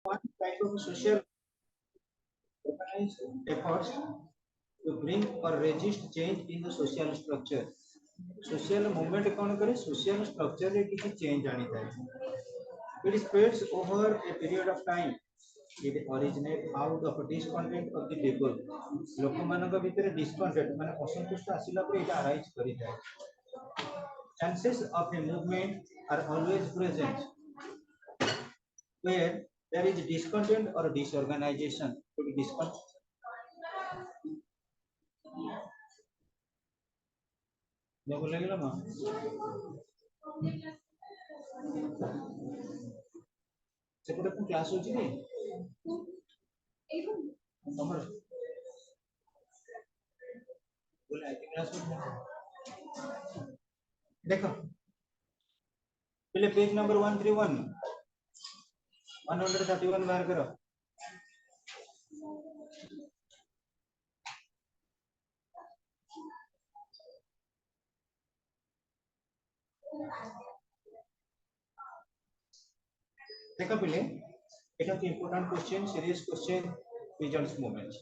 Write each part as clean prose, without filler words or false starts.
one type of social organized efforts to bring or resist change in the social structure. Social movement कौन करे? Social structure रे किसी change आनी चाहिए. It spreads over a period of time. It originates out of discontent of the people. ଲୋକମାନଙ୍କ ଭିତରେ discontent ମାନେ ଅସନ୍ତୁଷ୍ଟ ଆସିଲା ପରେ ଏଇଟା arise କରିଥାଏ. Chances of a movement are always present where there is discontent or disorganization. Discontent. बोला गेला ना सेपटे को क्लास होची नि तमर बोला आई क्लास हो देखो पहले पेज नंबर 131 131 बाहर करो देखो पहले এটা কি important question serious question results moments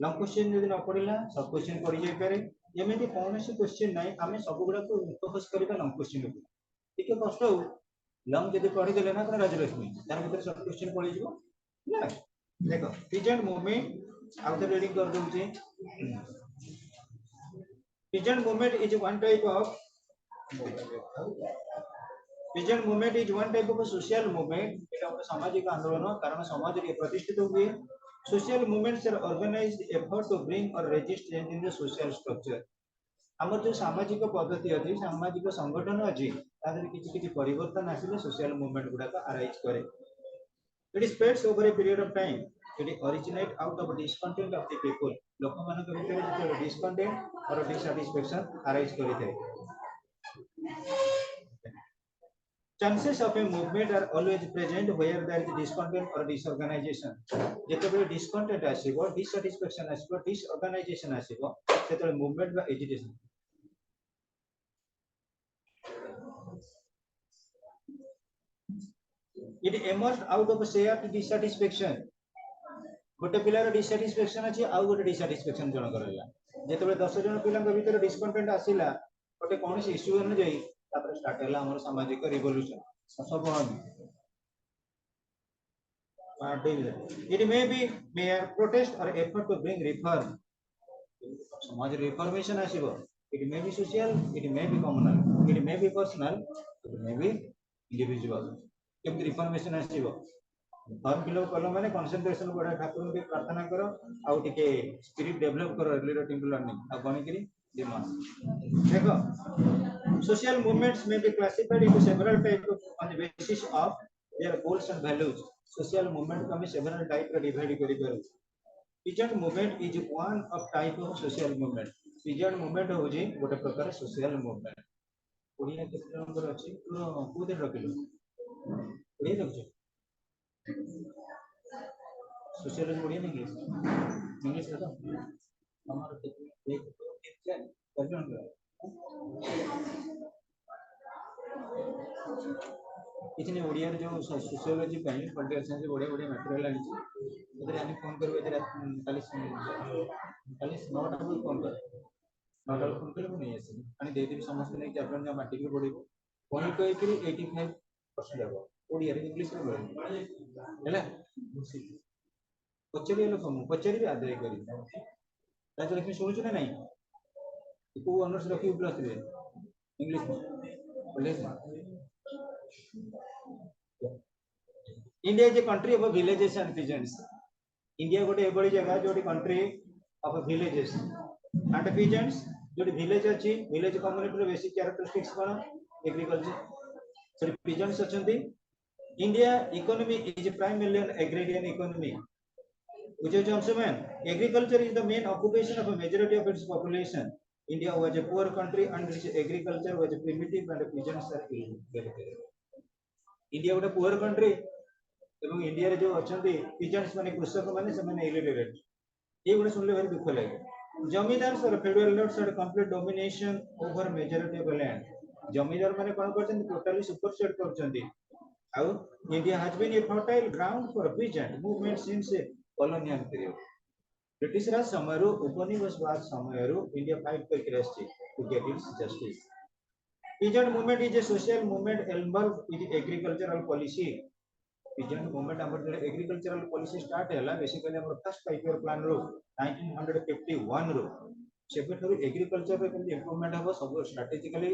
long question যদি ন পড়িলা सब কোশ্চেন পড়ি যাই পারে এମିତି କୌଣସି କୋଶ୍ଚେନ ନାହିଁ ଆମେ ସବୁ ଗୁଡାକୁ ଫୋକସ୍ କରିବା ଲଙ୍ଗ କୋଶ୍ଚେନ ଉପରେ ଟିକେ କଷ୍ଟ ହଉ ଲଙ୍ଗ ଯଦି ପଢି ଦେଲେ ନା ଆପଣ ରାଜଲକ୍ଷ୍ମୀ ତାର ଭିତରେ सब କୋଶ୍ଚେନ ପଡି ଯିବ ହେଲା ଦେଖ ପିଜେଣ୍ଟ ମୁଭମେଣ୍ଟ ଆଉ ଥରେ ରିଡିଂ କରି ଦଉଛି pigeon movement is one type of pigeon movement is one type of a social movement এটা একটা সামাজিক আন্দোলন কারণ সমাজে প্রতিষ্ঠিত हुए social movements are organized effort to bring or resist change in the social structure ଆମର जो सामाजिक पद्धति अछि सामाजिक संगठन अछि तादर किछि किछि परिवर्तन आसिले social movement गुडा का arise करे it spreads over a period of time it originate out of discontent of the people लोक मानक भितर जो discontent or dissatisfaction arise करिते chances of a movement are always present where there is discontent or disorganization जेतेबे discontent आसीबो dissatisfaction आसीबो disorganization आसीबो सेतले movement बा agitation it emerged out of shared dissatisfaction गोटे पिलार dissatisfaction अछि आ गोटे dissatisfaction जण करला जेतेबे 10 जण पिलांक भीतर discontent आसीला गोटे कोनसी इश्यू न जाई तापर स्टार्ट होला हमर सामाजिक रिवोल्यूशन सब it may be mere protest or effort to bring reform समाज reformation आसीबो it may be social it may be communal it may be personal it may be individual केम रिफॉर्मेशन आसीबो फॉर्म फिल अप कलो माने concentration बडा ठाकुर के प्रार्थना करो आ टिके स्पिरिट डेवलप करो लीडरशिप लर्निंग आ गणी करी दिमाग देखो social movements may be classified into several types on the basis of their goals and values social movement को हम several type रे डिवाइड करि करू pigeon movement is one of type of social movement pigeon movement हो जे गोटे प्रकार social movement Odia केते number अछि तो कोदे रखिलो ओडिया रखछ सोशियोलॉजी ओडिया में इंग्लिश है तो हमारा एक करजन इतने ओडिया जो सोशियोलॉजी पहले political science Odia Odia material आनी उधर आने फोन करबे जरा 40 नोट हम फोन कर नोट फोन कर नहीं आसे आणि दे देबी समस्त नहीं चैप्टर जा माटी के पढिबो पॉइंट कहि करी 85% लेबो ओडिया रे इंग्लिश रे बोले हैला पचरी लोक हम पचरी भी आदय करी ताजे लक्ष्मी सुनुछ ना नहीं को ऑनर्स रखी प्लस रे इंग्लिश बोले India is a country of villages and peasants. India गोटे एबड़ी जगह जोटी country of villages and peasants जोटी village अछि village community रो basic characteristics कोन agriculture sorry peasants अछंती India economy is primarily an agrarian economy which is also man agriculture is the main occupation of a majority of its population India was a poor country and its agriculture was primitive and peasants are illiterate India गोटे poor country एवं India रे जो अछंती pigeons माने कृषक माने से माने illiterate ये गुड सुनले भारी दुख लागे जमीदार sir federal lords had complete domination over majority of land जमीदार माने कोन करछन टोटली सुपरसेट करछंती How India has been a fertile ground for peasant movement since a colonial period. British Raj Samaru, Upanishad Samaru, India fight for justice to get its justice. Peasant movement is a social movement involved with agricultural policy. Peasant movement ଆମର agricultural policy start ହେଲା basically ଆମର first 5 year plan ରୁ 1951 ରୁ ସେବେଠାରୁ agriculture ରେ କେମିତି improvement ହେବ ସବୁ strategically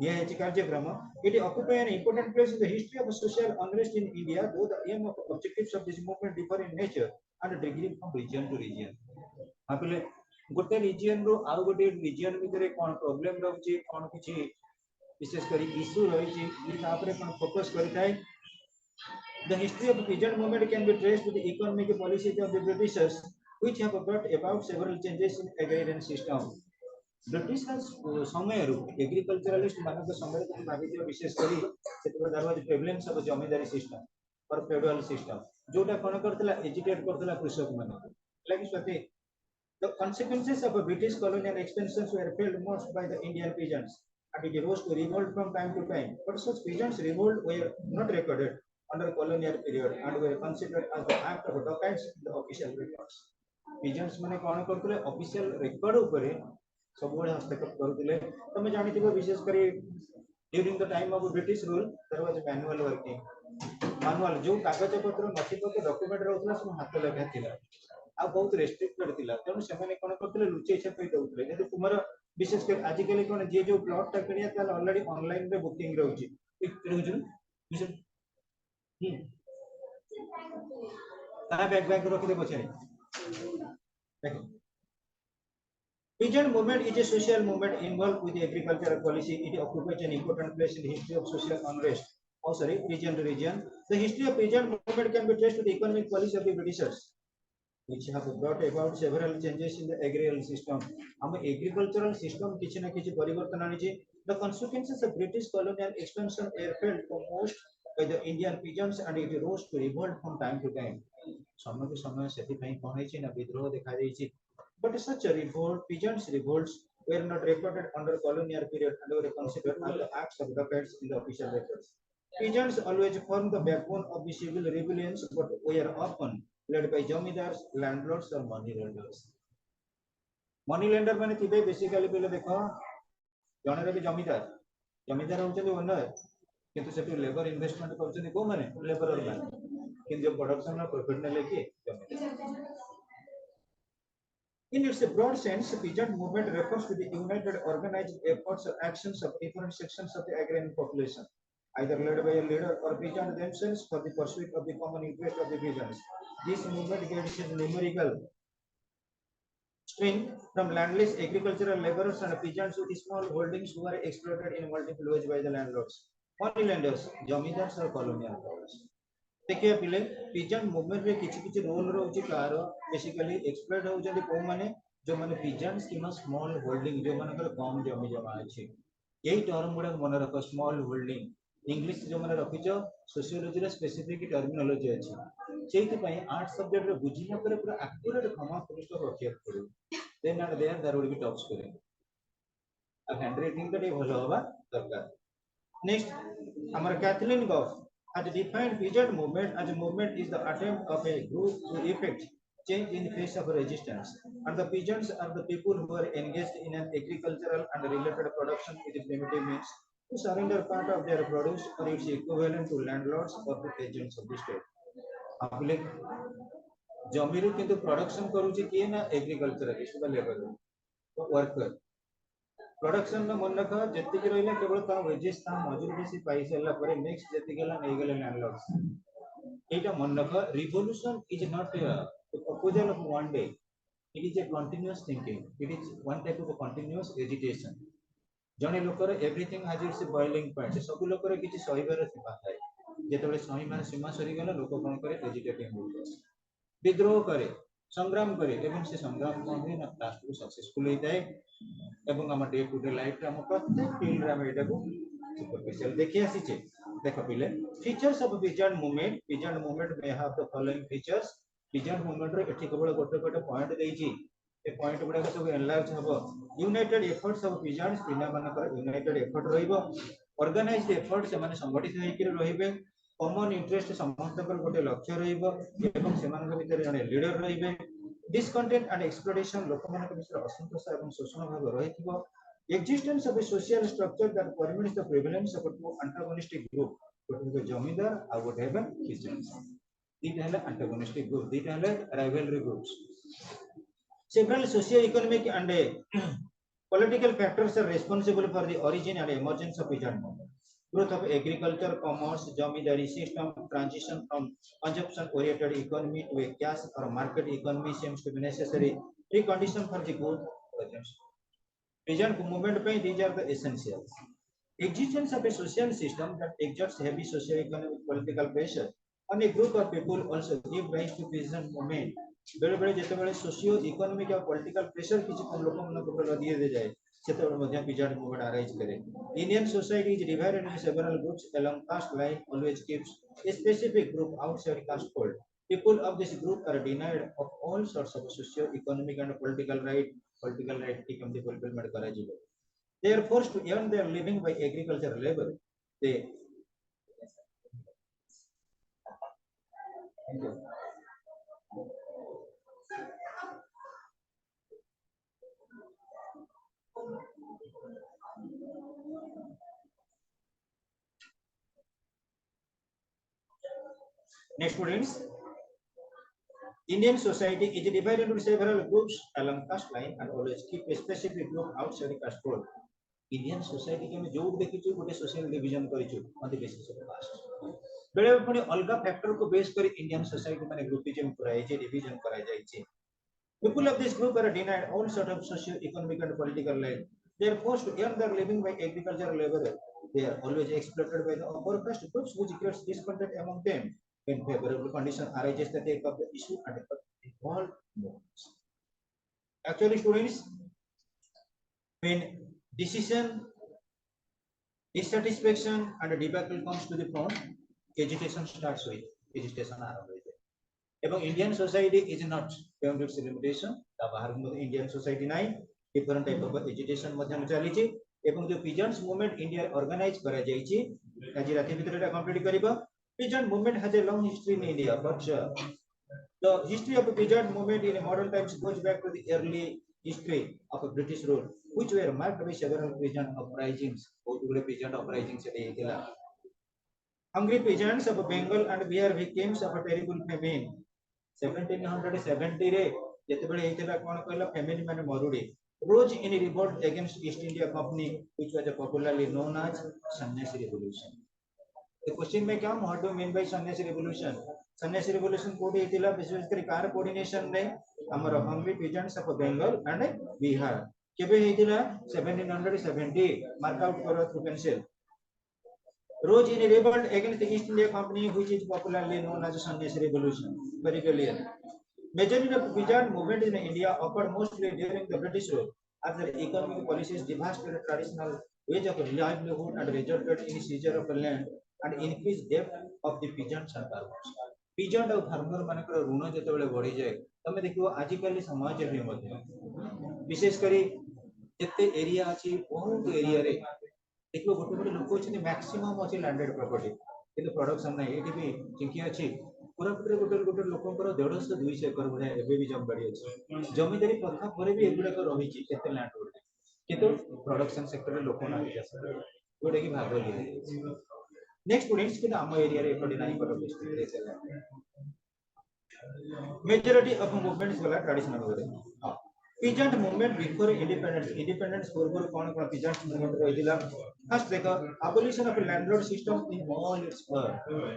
ଦିଆଯାଇଛି କାର୍ଯ୍ୟକ୍ରମ. It occupy an important place in the history of social unrest in India, though the aim of objectives of this movement differ in nature and degree from region to region. ଭାବିଲେ ଗୋଟେ region ରୁ ଆଉ ଗୋଟେ region ଭିତରେ କ'ଣ problem ରହୁଛି କ'ଣ କିଛି विशेष कर इश्यू रही फोकस करें. The history of the peasant movement can be traced to the economic policies of the Britishers, which have brought about several changes in agrarian system. British समय एग्रीकल्चरलिस्ट मान समय भावी विशेष कर प्रेवलेंस ऑफ जमींदारी सिस्टम और federal system जोटा कौन करथिला educate करथिला कृषक मान लागी स्वते. The consequences of a British colonial expansions were felt most by the Indian peasants, and it rose to revolt from time to time. But such peasants' revolt were not recorded under colonial period and were considered as the act of documents in the official records. Peasants माने कौन करथिले official record ऊपर सब बड़े हस्तक्षेप करथिले. तमे जानिथिबो विशेष करी during the time of British rule there was manual working. manual जो कागज पत्र नथिपत्र डॉक्यूमेंट रहउतला सब हाथ लेखा थिला आ बहुत रेस्ट्रिक्टेड थिला. तेणु सेमाने कोन करथिले लुचेई छेपै दउथिले. जेतु तुमर विशेष कर आज कल कोन जे जो प्लॉट ता करिया ताल ऑलरेडी ऑनलाइन रे बुकिंग रहउची रहउची विशेष ता बैक रखि दे पछे देखो. Peasant movement is a social movement involved with the agricultural policy. It occupies an important place in the history of social unrest. Oh, sorry, region to region. The history of peasant movement can be traced to the economic policy of the Britishers, which have brought about several changes in the agrarian system. Our agricultural system किसी ना किसी परिवर्तन आनी चाहिए. The consequences of British colonial expansion were felt most by the Indian peasants, and it rose to revolt from time to time. समय से कौन है ना विद्रोह देखा जाइए. But such a revolt, peasants' revolts were not recorded under colonial period and were considered as the acts of defense in the official records. Peasants always formed the backbone of the civil rebellions, but were often led by jamidars, landlords, or money lenders. Money lender माने थिबे basically पहले देखो जने रे zamindar होचंदी owner किंतु सेटु labour investment करचंदी को माने labourer माने किंतु प्रोडक्शन में प्रॉफिट ने लेके zamindar. In its broad sense, peasant movement refers to the united organized efforts or actions of different sections of the agrarian population, either led by a leader or peasant themselves for the pursuit of the common interest of the peasants. This movement gets its numerical strength from landless agricultural laborers and peasants with small holdings who are exploited in multiple ways by the landlords, money lenders, jamidars or colonial powers. देखिए पिले pigeon movement रे किछि role रहउची car basically exploit होउचंदी को माने जो माने pigeons keema small holding जो मानकर कम जमी जमा अछि. एई टर्म गुडा मन रख स्मॉल होल्डिंग इंग्लिश जो माने रखिचो सोशियोलॉजी रे स्पेसिफिक टर्मिनोलॉजी अछि. सेति पई आर्ट सब्जेक्ट रे बुझिना करे पूरा एक्यूरेट खमा पुरुष रखिया पड़ो. Then and there will be top scoring आ हैंडराइटिंग तो भलो होबा दरकार. नेक्स्ट हमर Kathleen Gough has defined peasant movement as a movement is the attempt of a group to effect change in the face of resistance, and the peasants are the people who are engaged in an agricultural and related production with primitive means to surrender part of their produce or its equivalent to landlords or to agents of the state. आपले जमीरू किंतु production करूची किए ना agriculturalist बा labour worker production में मन रख जति के रहला केवल ता वेजेस ता मजूरी बेसी पैसा ला पर नेक्स्ट जति गेला नै गेला लैंडलॉर्ड्स. एटा मन रख revolution is not a proposal of one day. It is a continuous thinking. It is one type of a continuous agitation. जने लोकर everything has its boiling point. सब लोकर किछि सहीबार सीमा थाए. जेतेबे सहीमार सीमा सरी गेला लोक कोन करे एजिटेटिंग हो विद्रोह करे संग्राम करे एवं से संग्राम कोन है ना लास्ट को सक्सेसफुल होइताय. एवं हम डे टू डे लाइफ रे हम प्रत्येक फील्ड रे हम एटा को सुपरफिशियल देखि आसीचे. देखो पिले features of peasant movement may have the following features. peasant movement रे एठी केवल गोटे पॉइंट देइची. ए पॉइंट गुडा सब एनलार्ज हबो. यूनाइटेड एफर्ट्स ऑफ peasants पिना मानकर यूनाइटेड एफर्ट रहइबो. ऑर्गेनाइज्ड एफर्ट से माने संगठित होई के रहिबे. कॉमन इंटरेस्ट समस्त गोटे लक्ष्य भितर जड़े लीडर रे डिसकंटेंट एंड एक्सप्लोरेशन लोक मान असंतोष और शोषण भाव रही existence of a social structure that permits the prevalence of two antagonistic group गोटे जमींदार आ गोटे बिजनेस दीटा है एंटागोनिस्टिक ग्रुप दीटा है rivalry groups several socio-economic and political factors are responsible for the origin and emergence of peasant movement. Growth of agriculture, commerce, zamindari system, transition from consumption-oriented economy to a cash or market economy seems to be necessary precondition for the growth of the peasant movement. These are the essentials. Existence of a social system that exerts heavy socio-economic political pressure on a group of people also give rise to peasant movement. बेले बेले जेते बेले socio economic या political pressure किसी कम लोक मन को ऊपर दिए दे जाए सेते बेले मध्य पीजार्ड मूवमेंट अराइज करे Indian society is divided into several groups along caste line always keeps a specific group outside caste fold. People of this group are denied of all sorts of socio economic and political right की कम fulfillment करा जिवे. They are forced to earn their living by agricultural labor. They Next students, Indian society is divided into several groups along caste line and always keep a specific group outside the caste fold. Indian society के में जो देखिछु गोटे social division करिछु on the basis of caste. बेले पुनी अलगा factor को बेस करी इंडियन सोसाइटी माने ग्रुपिज्म कराई जे डिवीजन कराई जाई छै. People of this group are denied all sort of socio-economic and political life. They are forced to earn their living by agricultural labor. They are always exploited by the upper caste groups, which creates discontent among them. When favorable condition arises, they take up the issue and involve movements. Actually, students, when decision, dissatisfaction, and debacle comes to the front, agitation starts with agitation around it. এবং Indian society is not bound its limitation তা বাহার মধ্যে Indian society নাই different type of এজুকেशन মধ্যে চালিছি এবং যে pigeons movement India organise করা যাইছি আজি রাতি ভিতরে এটা কমপ্লিট করিব peasant movement has a long history in India but the history of the peasant movement in modern times goes back to the early history of a British rule which were marked by several peasant uprisings बहुत गुड़े peasant uprisings से हेतिला hungry peasants of Bengal and Bihar victims of a terrible famine 1770 रे जेते बेले हेतिला कोन कहला family माने मरुडी rose in revolt against East India Company which was popularly known as Sannyasi Revolution. The question में क्या what do you mean by Sannyasi Revolution? Sannyasi Revolution कोडी हेतिला basically car coordination रे हमर hungry peasants of Bengal and Bihar केबे हेतिला 1770 mark out करो through pencil rose in revolt against the East India Company which is popularly known as the Sannyasi Revolution. Very clear. Majority of peasant movement in India occurred mostly during the British rule as their economic policies devastated traditional ways of livelihood and resulted in seizure of land and increased debt of the peasants and farmers. Peasant और farmer मानकर ऋण जते बेले बढ़ी जाए तमे देखियो आजिकल समाज रे मध्ये विशेष करी जते एरिया अछि बहुत एरिया रे देखो गोटे गोटे लोक अछि मैक्सिमम अछि लैंडेड प्रॉपर्टी किंतु प्रोडक्शन नै एठी भी चिंकी अछि पूरा पूरा गोटे गोटे लोकंकर 150 200 एकर भले एबे भी जमबाड़ी अछि जमीदारी प्रथा परे भी एगुडा को रहिछि केते लैंड गोटे किंतु प्रोडक्शन सेक्टर रे लोक ना चाष गोटे की भाग लिए नेक्स्ट स्टूडेंट्स के हम एरिया रे एपडी नाही पर डिस्ट्रिक्ट रे चला मेजॉरिटी ऑफ मूवमेंट्स वाला ट्रेडिशनल वे हां peasant movement before independence पूर्व कोन कोन peasant movement रहिला फर्स्ट देखो abolition of landlord system in all its form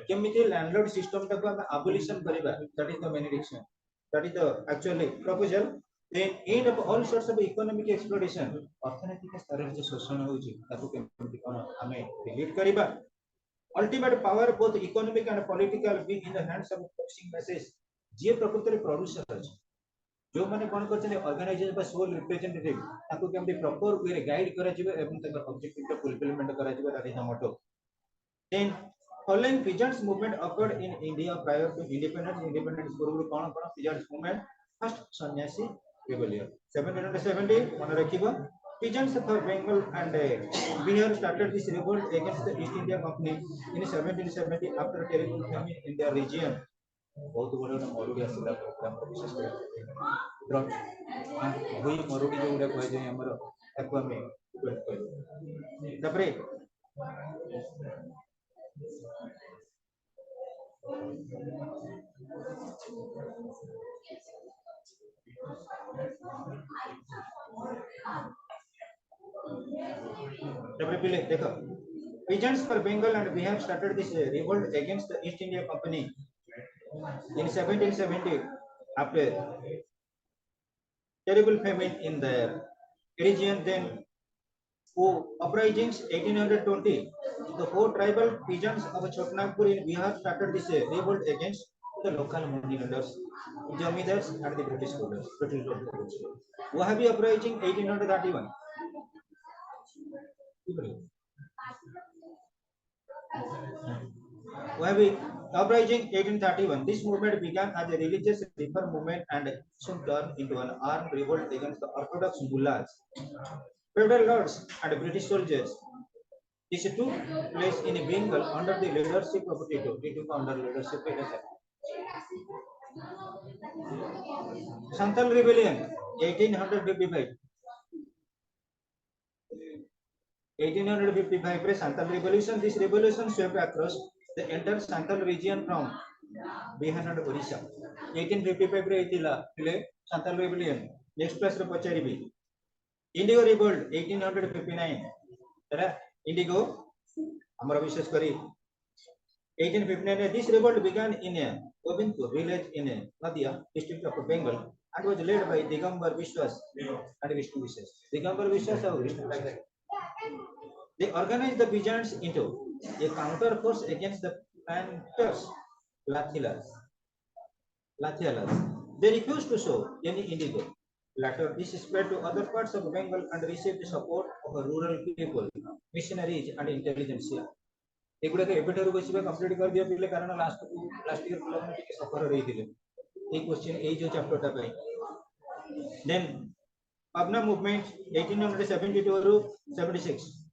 केमिति landlord system तक हम abolition करिबा that is the main direction that is the actually proposal then end of all sorts of economic exploitation अर्थनैतिक स्तर रे शोषण होउची ताकू केमिति कोन हमें डिलीट करिबा ultimate power both economic and political be in the hands of pushing masses जे प्रकृति रे प्रोड्यूसर अछि जो माने कोन करछन ऑर्गेनाइजेशन बा सोल रिप्रेजेंटेटिव ताको केमति प्रॉपर वे रे गाइड करा जिवे एवं तकर ऑब्जेक्टिव के फुलफिलमेंट करा जिवे that is the motto then following peasants movement occurred in India prior to independence पूर्व कोन कोन peasants movement first sannyasi rebellion 1770 मन रखिबो Peasants of Bengal and Bihar started this revolt against the East India Company in 1770 after terrible famine in their region. बहुत बड़ा ना मरुड़ी आसिला ଆମର ବିଶେଷ କରି ଭୁଇ ମରୁଡ଼ି ଯୋଉଗୁଡ଼ା କୁହାଯାଏ ଆମର ତାକୁ ଆମେ ତାପରେ Peasants for Bengal and Bihar started this revolt against the East India Company in 1770 after terrible famine in the region. Then uprisings 1820. The four tribal peasants of Chotnagpur in Bihar started this revolt against the local moneylenders, Jamidars, and the British rulers. Wahhabi uprising 1831. Wahhabi uprising 1831. This movement began as a religious reform movement and soon turned into an armed revolt against the Orthodox mullahs, federal lords, and British soldiers. This took place in Bengal under the leadership of Tito. Tito under leadership of Santhal Rebellion 1855. 1855 Santhal Revolution. This revolution swept across the entire Santhal region from Bihar and Odisha. 1855 रे इतिला Santhal Rebellion. Next class रे पचारिबी. Indigo Revolt 1859. है Indigo हमारा विशेष करी 1859. This revolt began in a Gobindpur village in Nadia district of Bengal and was led by Digambar Vishwas and Vishnu Vishwas. Digambar Vishwas and Vishnu Vishwas. They organized the peasants into a counter force against the planters, Lathilas. They refused to show any indigo. Later, this spread to other parts of Bengal and received the support of rural people, missionaries, and intelligentsia. ଏଗୁଡ଼ାକ ଏବେଠାରୁ ବସିବା complete କରିଦିଅ ପିଲେ କାରଣ last year ପିଲାମାନେ ଟିକେ ସଫର ରହିଥିଲେ ଏଇ କ୍ୱେଶ୍ଚିନ୍ ଏଇ ଯୋଉ ଚାପ୍ଟରଟା ପାଇଁ ଦେନ୍ Pabna movement 1872 to 76.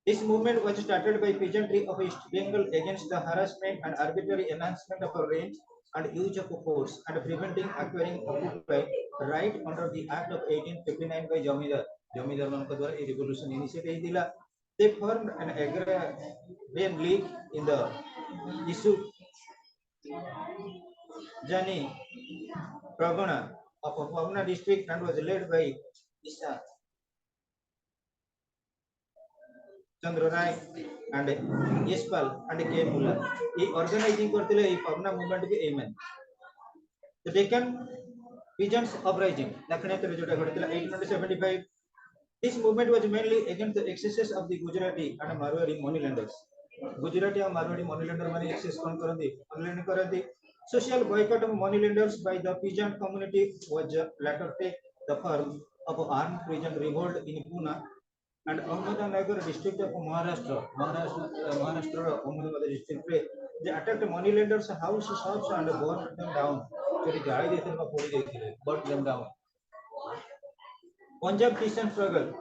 This movement was started by peasantry of East Bengal against the harassment and arbitrary enhancement of rent and use of force and preventing acquiring occupy right under the Act of 1859 by Jamidar. Jamidar manko द्वारा ये revolution initiate दिला. They formed an agrarian league in the issue Jani Pragana of Pabna district and was led by Isha Chandra Rai and Yespal and K. Mullah. He organizing करते ही Pabna movement के amen. The Deccan Peasants Uprising, Dakkhineter जोटा घटितला 1875. This movement was mainly against the excesses of the Gujarati and Marwari moneylenders. Gujarati and Marwari moneylender money excess कौन करती? Social boycott of moneylenders by the peasant community was later take the form of armed peasant revolt in Pune and Ahmednagar district of Maharashtra. Maharashtra Ahmednagar district. They attacked moneylenders' house shops and burned them down. Burnt them down. Punjab Christian struggle.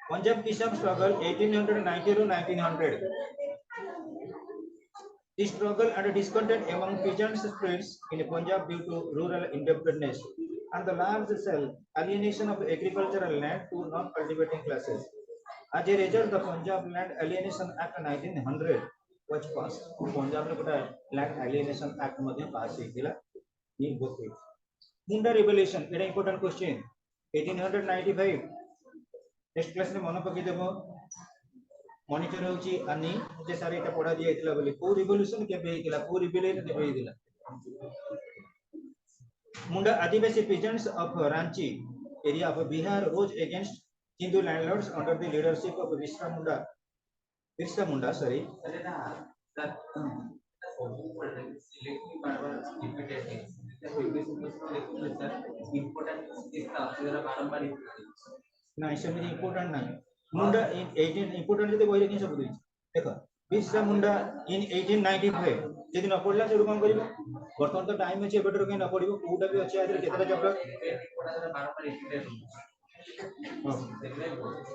Punjab Kishan struggle 1890 to 1900. The struggle and discontent among peasants spreads in Punjab due to rural indebtedness and the large scale alienation of agricultural land to non-cultivating classes. As a result, the Punjab Land Alienation Act 1900 was passed. Punjab Land Alienation Act passed. Munda Revolution, very important question. 1895. Next class में मन पकई देबो monitor होची अनि जे सारे एटा पढा दिया इतला बोली को रिवोल्यूशन केबे हेतिला को रिबेलियन केबे हेतिला मुंडा आदिवासी peasants of Ranchi area of Bihar rose against Hindu landlords under the leadership of Birsa Munda sorry important ना सेमि इंपोर्टेंट ना मुंडा इन 18 इंपोर्टेंट जदि बहिरे कि सब देछि देखो बिरसा मुंडा इन 1895 जदि न पढ़ला से कोन करिवो वर्तमान तो टाइम अछि एबेटर के न पढ़िवो कोउटा भी अछि आदि केतरा चैप्टर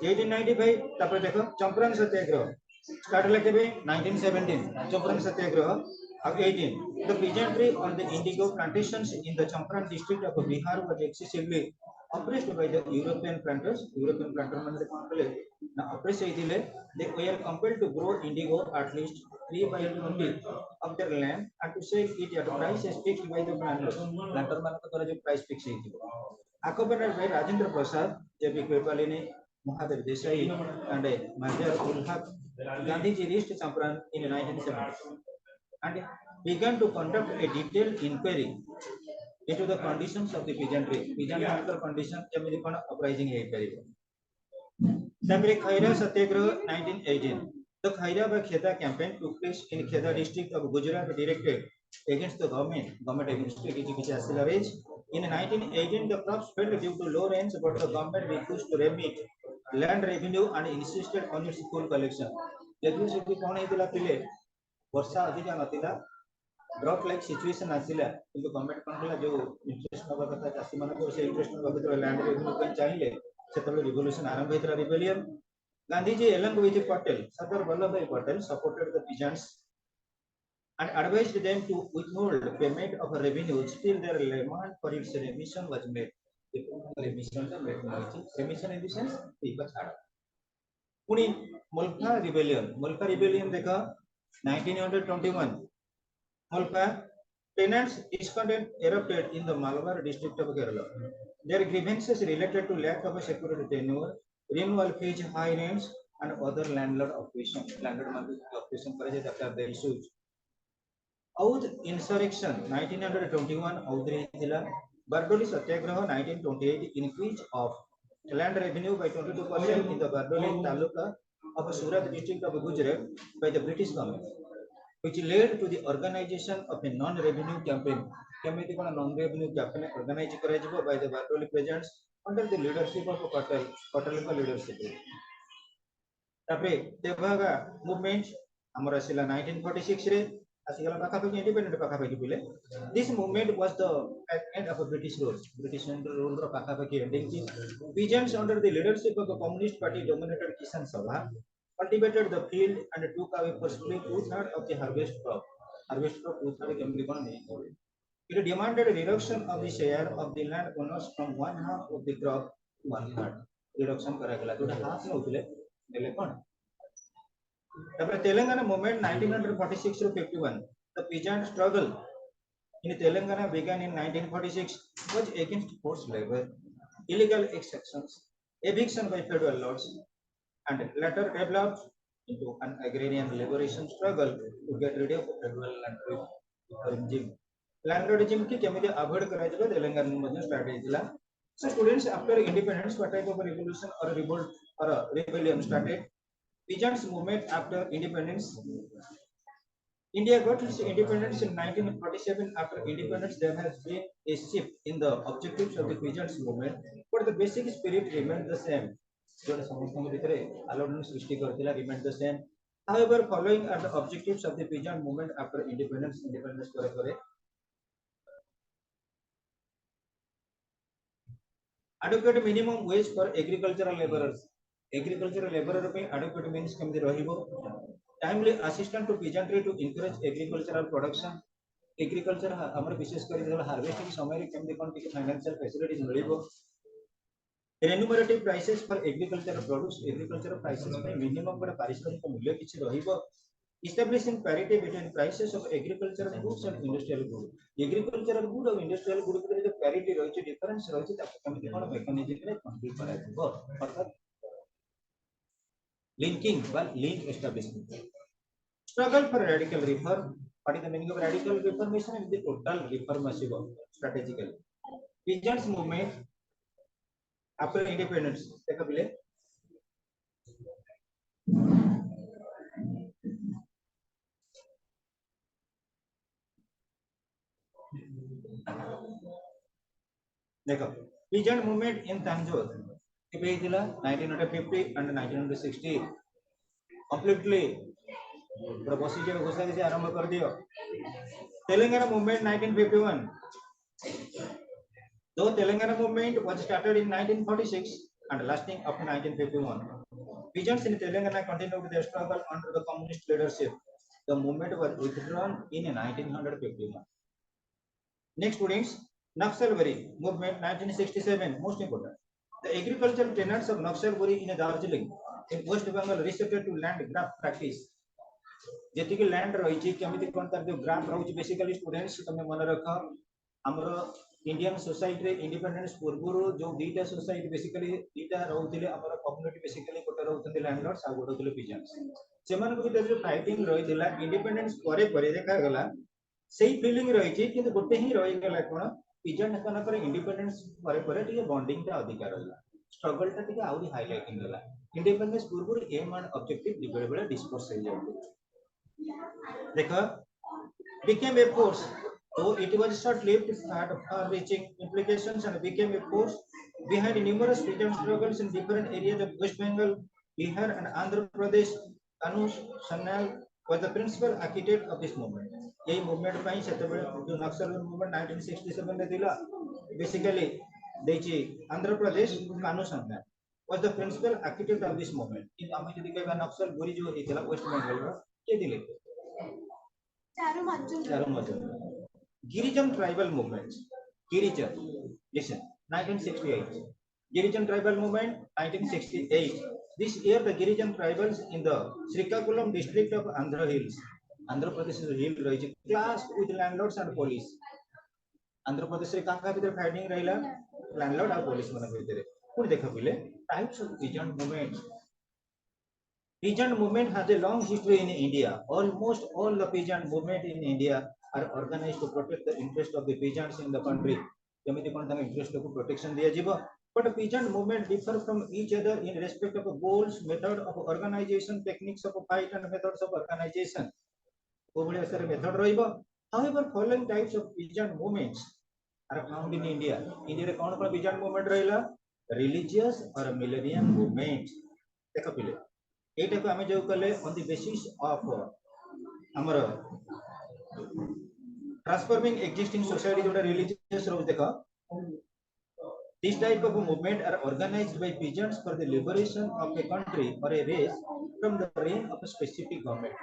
1895 तापर देखो चंपारण सत्याग्रह स्टार्ट होला केबे 1917 चंपारण सत्याग्रह of 18. The peasantry on the indigo plantations in the Champaran district of Bihar was excessively oppressed by the European planters. European planter man कौन कले ना oppressed होइतिले. They were compelled to grow indigo at least 3 by 20 of their land and to sell it at a price fixed by the planters. Planter मान को द्वारा जो price fix होइतिबो. Accompanied by Rajendra Prasad, J.B. Kripalini, Mahadev Desai, and Major ul Haq, Gandhiji reached Champaran in 1970 and began to conduct a detailed inquiry into the conditions of the peasantry. Peasantry condition केमिति कोन uprising हे परिबो. तापरे खैरा सत्याग्रह 1918. The Khaira by Kheda campaign took place in Kheda district of Gujarat directed against the government against which asila rage. In 1918 the crops failed due to low rains but the government refused to remit land revenue and insisted on its full collection. जदि से कोन हेतिला पिले वर्षा अधिक नथिला drop like situation आसिला किंतु government कोन हला जो interest नबा कथा चासी माने को से इंटरेस्ट नबा कथा लैंड रेवेन्यू कोन चाहिए सेतबे रिवोल्यूशन आरंभ हेतला rebellion Gandhiji along with Patel Sardar Vallabhbhai Patel supported the peasants and advised them to withhold payment of revenues till their demand for its remission was made. Remission in the sense पुणी Mulka rebellion देखा 1921 Mulka tenants discontent erupted in the Malabar district of Kerala. Their grievances related to lack of a security tenure, renewal fees, high rents, and other landlord operation. Landlord operation after the issues. Audh insurrection 1921 Audrey Hila, Bardoli Satyagraha 1928 increase of land revenue by 22% in the Bardoli Taluka of Surat district of Gujarat by the British government, which led to the organization of a non-revenue campaign. केमिति कोन non-revenue campaign organize कराजिबो by the Bardoli peasants under the leadership of Patel leadership. तापरे Tebhaga movement हमर आसिला 1946 रे आसिगला पाखापाखि independent पाखापाखि पिले. This movement was the end of a British rule row पाखापाखि ending की peasants under the leadership of the Communist Party dominated Kisan Sabha cultivated the field and took away forcibly 2/3 of the harvest crop 2/3 केमिति कोन नहीं. It demanded a reduction of the share of the land owners from 1/2 of the crop to 1/3. Reduction करागला जोटा half नउतले देले कोन. तापर Telangana movement 1946 to 51. The peasant struggle in Telangana began in 1946 was against forced labor, illegal extractions, eviction by federal lords, and later developed into an agrarian liberation struggle to get rid of federal land regime. Land regime की केमिति avoid कराजिबो Telangana मध्ये start हेतिला. So students after independence what type of revolution or revolt or rebellion started? Peasants movement after independence. India got its independence in 1947. After independence, there has been a shift in the objectives of the peasants movement, but the basic spirit remained the same. जोटा समस्तଙ୍କ ଭିତରେ allowance Srishti करथिला remained the same. However, following are the objectives of the peasant movement after independence ପରେ adequate minimum wage for agricultural laborers. Agricultural laborer पे adequate means केमति रहिबो. Timely assistance to peasantry to encourage agricultural production. Agriculture हमर विशेष कर harvesting समय रे केमति कोन टिके फाइनेंशियल फैसिलिटीज मिलिबो. Remunerative prices for agricultural produce. Agricultural prices पे minimum बड़ा पारिश्रमिक मूल्य किछि रहिबो. Establishing parity between prices of agricultural goods and industrial goods. Agricultural good और industrial good के जो parity रहिछि difference रहिछि ताको केमति कोन मेकानिज्म रे कंट्रोल कराजिबो. अर्थात linking by link establishment. Struggle for radical reform. What is the meaning of radical reformation? Is the total reform strategically. Peasants movement after independence. Take a play. देखो peasant movement in Tanjore କେବେ ହେଇଥିଲା 1950 and 1960 completely पूरा बसी जो घोषणा से आरंभ कर दियो Telangana movement 1951 though Telangana movement was started in 1946 and lasting up to 1951 peasants in Telangana continued their struggle under the communist leadership the movement was withdrawn in 1951 next students Naxalbari movement 1967 most important the agricultural tenants of Naxalbari in Darjeeling in West Bengal resorted to land grab practice जेतिक land रही केमी कौन तार जो graph रही basically students तुम मन रख आमर इंडियन सोसाइटी इंडिपेंडेंस पूर्व जो दीटा सोसाइटी बेसिकली दीटा रोते आमर कम्युनिटी बेसिकली गोटे रोते लैंडलॉर्ड्स आ गोटे पिजेंट्स से जो फाइटिंग रही इंडिपेंडेंस देखा से फिलिंग रही कि गोटे ही रहीगला कौन पिजेंट मान इंडिपेंडेंस बॉन्डिंग अधिक रहा स्ट्रगल टा आहरी हाइलाइटिंग है इंडिपेंडेंस पूर्व एम एंड ऑब्जेक्टिव बेले बेले डिस्पर्स हो जाए देखो became a force though it was short-lived had far-reaching implications and became a force behind numerous freedom struggles in different areas of West Bengal, Bihar and Andhra Pradesh. Anu Sanyal was the principal architect of this movement. यही movement ପାଇଁ ସେତେବେଳେ जो नक्सल movement 1967 ରେ ଥିଲା basically ଦେଇଛି आंध्र प्रदेश कानू Sanyal was the principal architect of this movement. କିନ୍ତୁ ଆମେ ଯଦି କହିବା नक्सल गोरी जो ହେଇଥିଲା West Bengal ର କିଏ ଥିଲେ Girijan tribal movements. Girijan, listen, 1968. Girijan tribal movement, 1968. This year, the Girijan tribals in the Srikakulam district of Andhra Hills. Andhra Pradesh is a hill region clashed with landlords and police. Andhra Pradesh रे काका भीतर fighting रहिला landlord और police मन भीतर. पुणी देखा पिले types of Girijan movements. Peasant movement has a long history in India. Almost all the peasant movement in India are organized to protect the interest of the peasants in the country. जेमिति कोन तांग interest को protection दिया जीवो. But peasant movement differ from each other in respect of goals, method of organization, techniques of fight and methods of organization. कोबळे असर method रहिबो. However, following types of peasant movements are found in India. India रे कोन कोन peasant movement रहिला? Religious or millennium movement. देखो पिले एटा को हमें जो कले ऑन द बेसिस ऑफ हमर ट्रांसफॉर्मिंग एक्जिस्टिंग सोसाइटी जोटा रिलीजियस रो देखो this type of movement are organised by peasants for the liberation of a country और a race from the reign of a specific government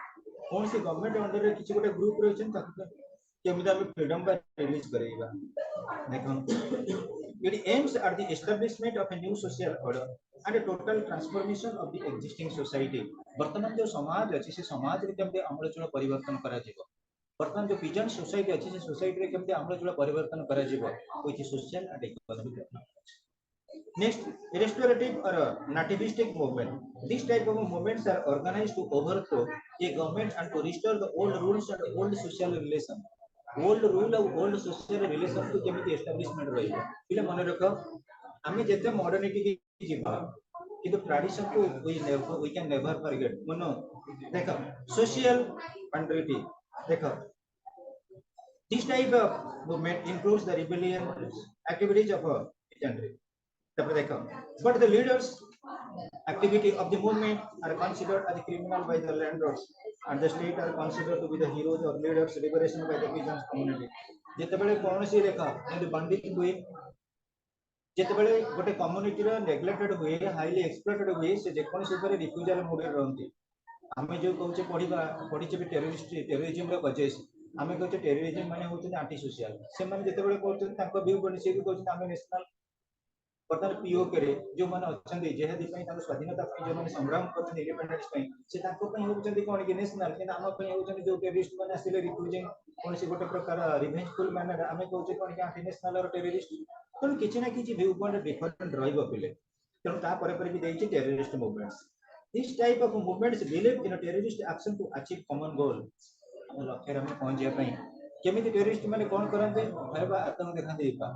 कौन सी government under रे किछि गोटे ग्रुप रहछन ताकि केमिदा हम फ्रीडम बा रिलीज करेबा देखो it aims at the establishment of a new social order and a total transformation of the existing society वर्तमान जो समाज अछि से समाज रे केमते आमूलचूल परिवर्तन करा जिवो वर्तमान जो पिजन सोसाइटी अछि से सोसाइटी रे केमते आमूलचूल परिवर्तन करा जिवो which is social and economic development next restorative or nativistic movement this type of movements are organized to overthrow a government and to restore the old rules and old social relations old rule और old social relation को केमिति establishment रहिबो पिले मन रखो आमे जते modernity की जीवा किंतु ट्रेडिशन को वी कैन नेवर फॉरगेट मनो देखो सोशल कंट्रीटी देखो this type of movement includes the rebellion activities of country तब देखो but the leaders activity of the movement are considered as criminal by the landlords and the state are considered to be the heroes or leaders liberation by the peasants community जेतेबेले कोनसी रेखा यदि बंदित हुए जेतेबेले गोटे community रो neglected हुए highly exploited हुए से जे कोनसी ऊपर refusal mode रे रहंती हमें जो कहूचे पढिचे भी टेररिज्म रो कजेस हमें कहूचे टेररिज्म माने होते एंटी सोशल से माने जेतेबेले कहते ताको व्यू बनि से भी कहते हमें नेशनल बर्तमान पीओ करे जो माने अछंदी जेहेदि पई ताको स्वाधीनता पई जो माने संग्राम करते इंडिपेंडेंस पई से ताको पई होचंदी कोन कि नेशनल कि नाम पई होचंदी जो टेररिस्ट माने आसिले रिफ्यूजिंग कोन से गोटे प्रकार रिवेंजफुल मैनर हमें कहूचे कोन कि एंटी नेशनल और टेररिस्ट कोन किछि ना किछि व्यू पॉइंट डिफरेंट रहइबो पिले तनो ता परे परे भी देइछि terrorist movements this type of movements believe in terrorist action to achieve common goal हम लक्ष्य रे पहुंच जे पई केमिति टेररिस्ट माने कोन करंते भयबा आतंक देखा देइपा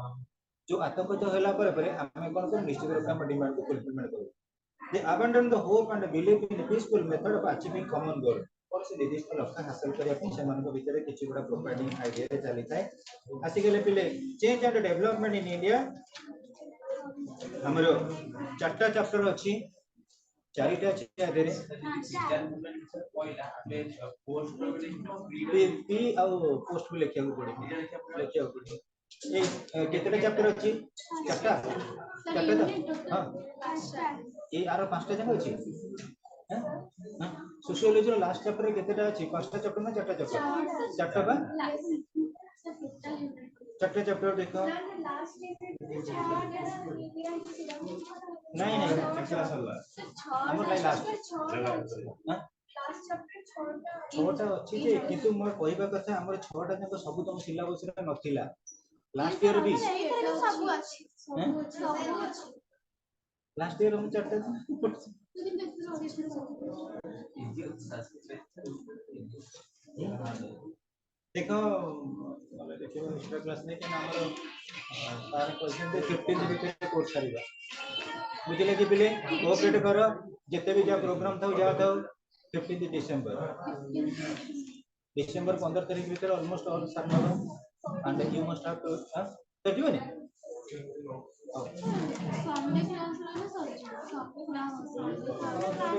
जो आतंकित होला पर हमें कोन को निश्चित रूप से डिमांड को फुलफिलमेंट करू they abandon the hope and believe in peaceful method of achieving common goal और से निर्दिष्ट लक्ष्य हासिल करिया पे से मानको भीतर किछि गुडा प्रोपाइडिंग आइडिया रे चली थाए आसी गेले पिले change and development in India हमरो चारटा चैप्टर अछि चारिटा अछि आदेरे पी आ पोस्ट भी लिखिया पड़े ए केतेटा चैप्टर अछि चारटा चारटा हां ए आरो पांचटा जन अछि हां सोशियोलॉजी रो लास्ट चैप्टर केतेटा अछि पांचटा चैप्टर ना चारटा चैप्टर चारटा बा चारटा चैप्टर देखो नहीं नहीं एक्चुअली सरला हमर लास्ट हां छोटा अच्छी जे किंतु मोर कहबा कथा हमर छोटा जक सब तुम सिलेबस रे नथिला लास्ट ईयर भी सब अछि लास्ट ईयर हम चारटा देखो मतलब देखो एक्स्ट्रा क्लास नहीं के हमर सार क्वेश्चन 15 भीतर कोर्स करिबा बुझले कि पिले कोऑपरेट करो जते भी जा प्रोग्राम था जा था 15 डिसेंबर 15 तारीख भीतर almost all submit and you must have to कर दियो ने संडे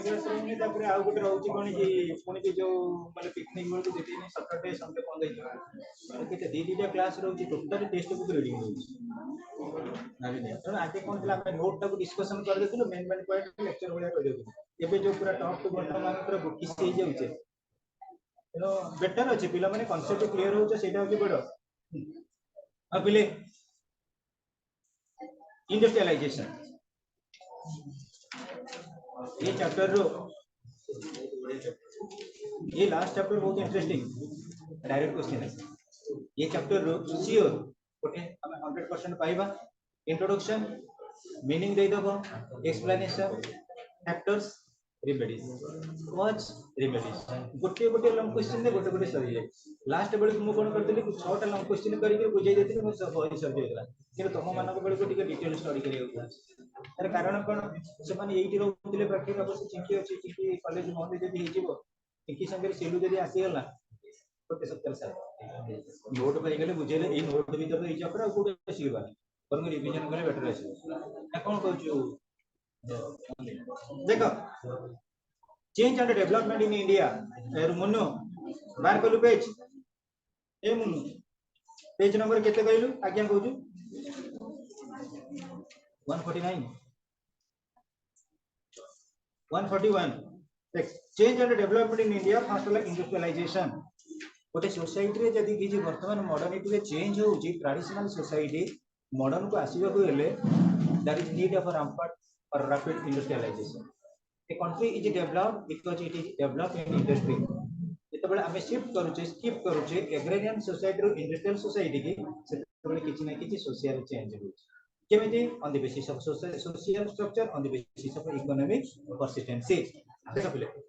क्लास रे तापर आउ गुटे रहउची कोनी कि कोनी कि जो माने पिकनिक बोल जेती ने सैटरडे संडे बंद हे माने केते दीटा क्लास रहउची टोटली टेक्स्ट बुक रीडिंग रहउची नाही नहीं तो आगे कोन दिला हम नोट टाको डिस्कशन कर देथिलु मेन मेन पॉइंट लेक्चर होया कर देथिलु एबे जो पूरा टॉप टू बॉटम मान पूरा बुकिस हे जाउचे तो बेटर अछि पिला माने कांसेप्ट क्लियर होउचे सेटा होची बडो अबिले इंडस्ट्रियलाइजेशन ये चैप्टर रो ये लास्ट चैप्टर बहुत इंटरेस्टिंग डायरेक्ट क्वेश्चन है ये चैप्टर रो सियोर ओके हमें 100% पाइबा इंट्रोडक्शन मीनिंग दे दबो explanation factors remedies what's remedies गोटे गोटे लंग क्वेश्चन ने गोटे गोटे सरी जाय लास्ट बेले मु कोन करतली 6 टा लंग क्वेश्चन करी के बुझाई देथि मो सब सरी जायला कि तुम मानक बेले को टिके डिटेल स्टडी करियो तार कारण कोन से माने एइटी रहउतिले प्रैक्टिस अवश्य चिंकी अछि चिंकी कॉलेज मोहन जदी हेजिबो चिंकी संगे सेलु जदी आसी गला ओके 70 साल नोट पाई गेले बुझेले ए नोट भीतर ए चैप्टर को सिखबा पर रिवीजन करे बेटर आसी आ कोन कहछु देखो change and development in India मुन्नु बार कलु पेज ए मुन्नु पेज नंबर केते कहलु आज्ञा कहू 149 141 change and development in India first like industrialisation गोटे सोसाइटी रे जदी किछि वर्तमान मॉडर्निटी रे चेंज होउची ट्रेडिशनल सोसाइटी मॉडर्न को आसीबा को हेले that is need of rampant or rapid industrialization a country is developed because it is developed in industry जेतबेले हमें शिफ्ट करूचे स्किप करूचे एग्रेरियन सोसाइटी रो इंडस्ट्रियल सोसाइटी की सेतबेले किछि ना किछि सोशल चेंज होउची केमिति on the basis of social structure on the basis of economic persistency